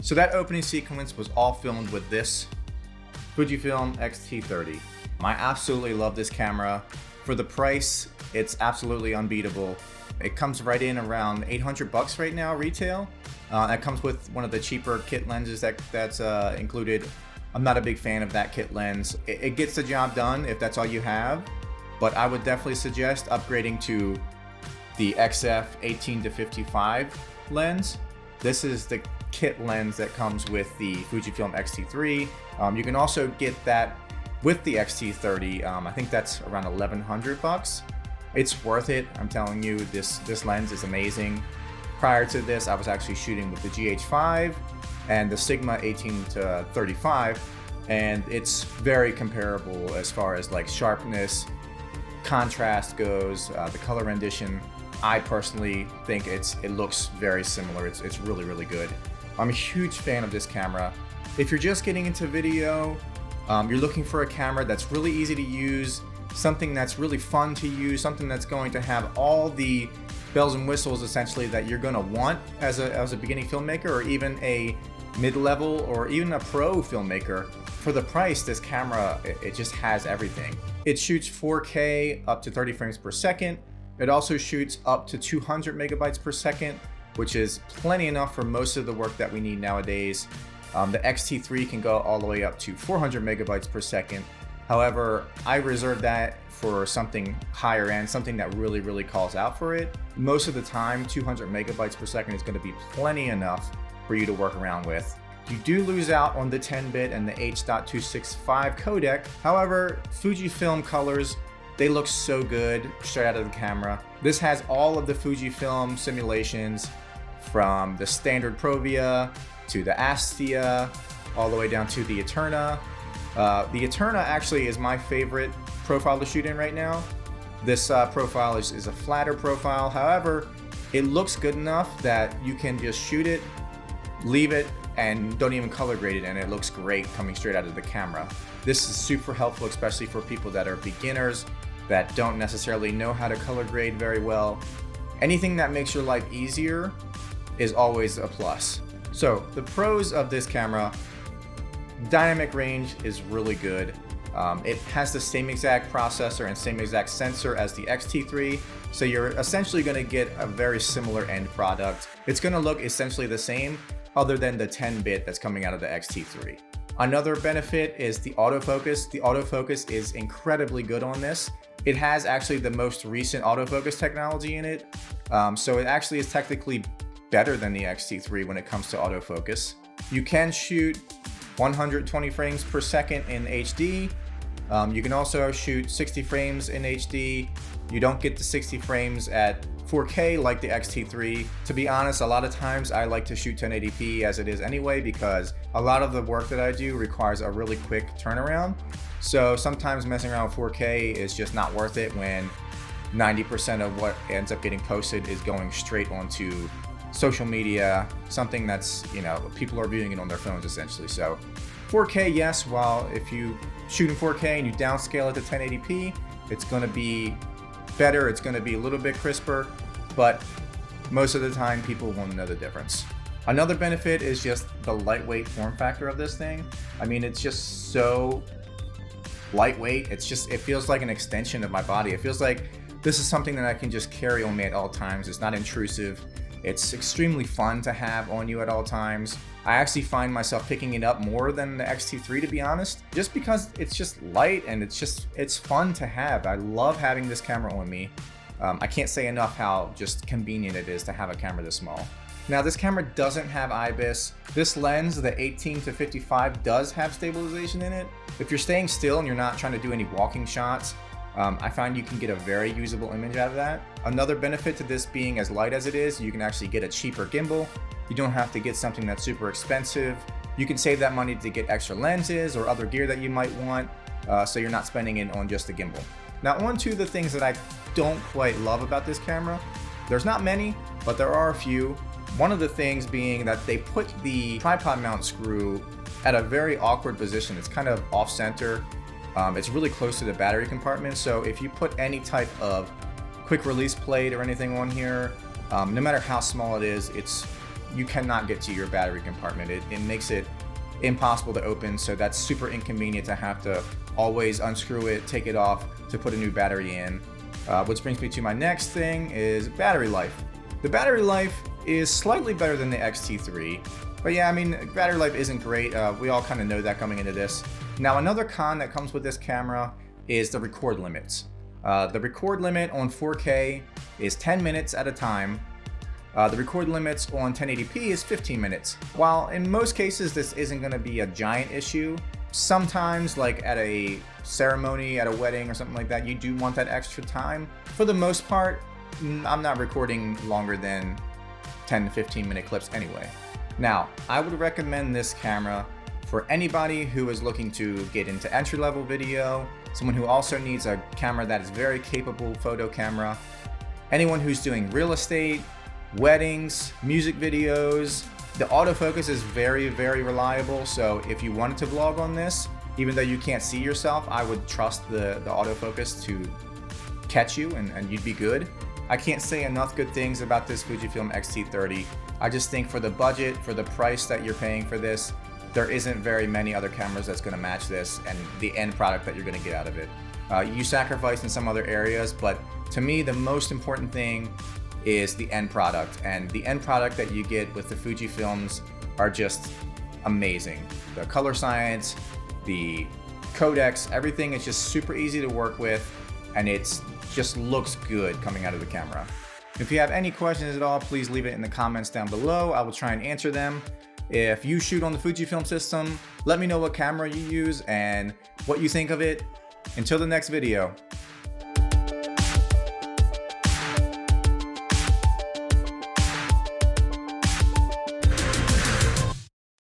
So that opening sequence was all filmed with this Fujifilm XT30. I absolutely love this camera. For the price, it's absolutely unbeatable. It comes right in around 800 bucks right now retail. That comes with one of the cheaper kit lenses that's included. I'm not a big fan of that kit lens. It gets the job done if that's all you have, but I would definitely suggest upgrading to the XF18-55 lens. This is the kit lens that comes with the Fujifilm XT3. You can also get that with the XT30. I think that's around 1,100 bucks. It's worth it. I'm telling you, this lens is amazing. Prior to this, I was actually shooting with the GH5 and the Sigma 18-35, and it's very comparable as far as like sharpness, contrast goes, the color rendition. I personally think it looks very similar. It's really, really good. I'm a huge fan of this camera. If you're just getting into video, you're looking for a camera that's really easy to use, something that's really fun to use, something that's going to have all the bells and whistles essentially that you're going to want as a beginning filmmaker, or even a mid-level or even a pro filmmaker. For the price, this camera, it just has everything. It shoots 4K up to 30 frames per second. It also shoots up to 200 megabytes per second, which is plenty enough for most of the work that we need nowadays. The XT3 can go all the way up to 400 megabytes per second. However, I reserve that for something higher end, something that really, really calls out for it. Most of the time, 200 megabytes per second is going to be plenty enough for you to work around with. You do lose out on the 10-bit and the H.265 codec. However, Fujifilm colors, they look so good straight out of the camera. This has all of the Fujifilm simulations, from the standard Provia to the Astia, all the way down to the Eterna. The Eterna actually is my favorite profile to shoot in right now. This profile is a flatter profile. However, it looks good enough that you can just shoot it, leave it, and don't even color grade it, and it looks great coming straight out of the camera. This is super helpful, especially for people that are beginners, that don't necessarily know how to color grade very well. Anything that makes your life easier is always a plus. So the pros of this camera: dynamic range is really good. It has the same exact processor and same exact sensor as the XT3, so you're essentially going to get a very similar end product. It's going to look essentially the same, other than the 10-bit that's coming out of the XT3. Another benefit is the autofocus. The autofocus is incredibly good on this. It has actually the most recent autofocus technology in it, so it actually is technically better than the XT3 when it comes to autofocus. You can shoot 120 frames per second in HD. You can also shoot 60 frames in HD. You don't get the 60 frames at 4K like the XT3. To be honest, a lot of times I like to shoot 1080p as it is anyway, because a lot of the work that I do requires a really quick turnaround. So sometimes messing around with 4K is just not worth it when 90% of what ends up getting posted is going straight onto social media, something that's, people are viewing it on their phones essentially. So 4K, yes, while if you shoot in 4K and you downscale it to 1080p, it's going to be better, it's going to be a little bit crisper, but most of the time people won't know the difference. Another benefit is just the lightweight form factor of this thing. I mean, it's just so lightweight. It feels like an extension of my body. It feels like this is something that I can just carry on me at all times. It's not intrusive. It's extremely fun to have on you at all times. I actually find myself picking it up more than the XT3, to be honest, just because it's just light and it's fun to have. I love having this camera on me. I can't say enough how just convenient it is to have a camera this small. Now, this camera doesn't have IBIS. This lens, the 18-55, does have stabilization in it. If you're staying still and you're not trying to do any walking shots, I find you can get a very usable image out of that. Another benefit to this being as light as it is, you can actually get a cheaper gimbal. You don't have to get something that's super expensive. You can save that money to get extra lenses or other gear that you might want, so you're not spending it on just the gimbal. Now, on to the things that I don't quite love about this camera. There's not many, but there are a few. One of the things being that they put the tripod mount screw at a very awkward position. It's kind of off center. It's really close to the battery compartment. So if you put any type of quick release plate or anything on here, no matter how small it is, you cannot get to your battery compartment. It makes it impossible to open. So that's super inconvenient to have to always unscrew it, take it off to put a new battery in. Which brings me to my next thing is battery life. The battery life is slightly better than the XT3, but yeah, I mean, battery life isn't great. We all kind of know that coming into this. Now, another con that comes with this camera is the record limits. The record limit on 4K is 10 minutes at a time. The record limits on 1080p is 15 minutes. While in most cases this isn't going to be a giant issue, sometimes like at a ceremony, at a wedding or something like that, you do want that extra time. For the most part, I'm not recording longer than 10 to 15 minute clips anyway. Now, I would recommend this camera for anybody who is looking to get into entry-level video, someone who also needs a camera that is very capable photo camera, anyone who's doing real estate, weddings, music videos. The autofocus is very, very reliable, so if you wanted to vlog on this, even though you can't see yourself, I would trust the autofocus to catch you and you'd be good. I can't say enough good things about this Fujifilm XT30. I just think for the budget, for the price that you're paying for this, there isn't very many other cameras that's going to match this and the end product that you're going to get out of it. You sacrifice in some other areas, but to me, the most important thing is the end product. And the end product that you get with the Fujifilms are just amazing. The color science, the codecs, everything is just super easy to work with, and it's just looks good coming out of the camera. If you have any questions at all, please leave it in the comments down below. I will try and answer them. If you shoot on the Fujifilm system, let me know what camera you use and what you think of it. Until the next video,